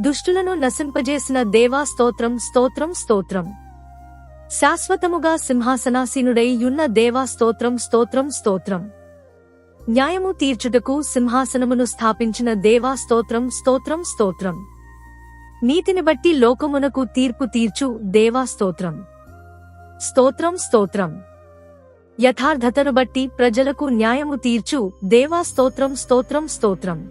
దుష్టులను నశింపజేసిన దేవా స్తోత్రం స్తోత్రం స్తోత్రం. శాశ్వతముగా సింహాసనాసీనుడై యున్న దేవా స్తోత్రం స్తోత్రం స్తోత్రం. న్యాయము తీర్చుటకు సింహాసనమును స్థాపించిన దేవా స్తోత్రం స్తోత్రం స్తోత్రం. నీతిని బట్టి లోకమునకు తీర్పు తీర్చు దేవా స్తోత్రం స్తోత్రం స్తోత్రం. యథార్థతను బట్టి ప్రజలకు న్యాయము తీర్చు దేవా స్తోత్రం స్తోత్రం స్తోత్రం.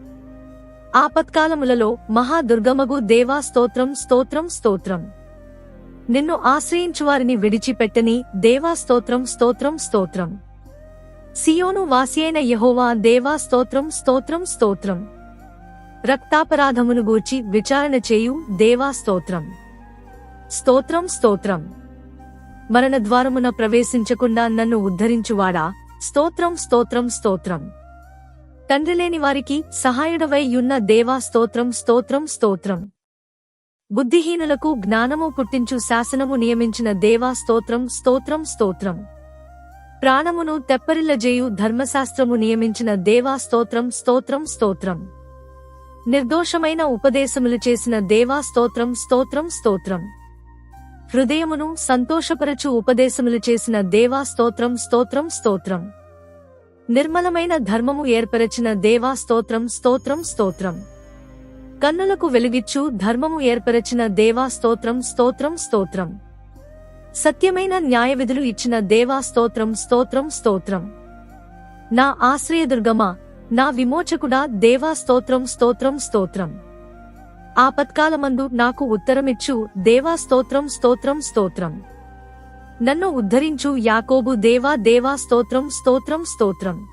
ఆపత్కాలములలో మహాదుర్గమగు దేవా స్తోత్రం స్తోత్రం స్తోత్రం. నిన్ను ఆశ్రయించువారిని విడిచిపెట్టని దేవా స్తోత్రం స్తోత్రం స్తోత్రం. సియోను వాసియైన యెహోవా దేవా స్తోత్రం స్తోత్రం స్తోత్రం. రక్తాపరాధమును గూర్చి విచారణ చేయు దేవా స్తోత్రం స్తోత్రం స్తోత్రం. మరణ ద్వారమున ప్రవేశించకుండా నన్ను ఉద్ధరించువాడా స్తోత్రం స్తోత్రం స్తోత్రం. తండ్రిలేని వారికి సహాయుడవై యున్న దేవా స్తోత్రం స్తోత్రం స్తోత్రం. బుద్ధిహీనులకు జ్ఞానము పుట్టించు శాసనము నియమించిన దేవా స్తోత్రం స్తోత్రం స్తోత్రం. ప్రాణమును తెప్పరిల్లజేయు ధర్మశాస్త్రము నియమించిన దేవా స్తోత్రం స్తోత్రం స్తోత్రం. నిర్దోషమైన ఉపదేశములు చేసిన దేవా స్తోత్రం స్తోత్రం స్తోత్రం. హృదయమును సంతోషపరచు ఉపదేశములు చేసిన దేవా స్తోత్రం స్తోత్రం స్తోత్రం. నిర్మలమైన ధర్మము ఏర్పరచిన దేవా స్తోత్రం స్తోత్రం స్తోత్రం. కన్నులకు వెలుగిచ్చు ధర్మము ఏర్పరచిన దేవా స్తోత్రం స్తోత్రం స్తోత్రం. సత్యమైన న్యాయవిధులు ఇచ్చిన దేవా స్తోత్రం స్తోత్రం స్తోత్రం. నా ఆశ్రయదుర్గమా, నా విమోచకుడా దేవా స్తోత్రం స్తోత్రం స్తోత్రం. ఆపత్కాలమందు నాకు ఉత్తరమిచ్చు దేవా స్తోత్రం స్తోత్రం స్తోత్రం. నన్ను ఉద్ధరించు యాకోబు దేవా దేవా స్తోత్రం స్తోత్రం స్తోత్రం.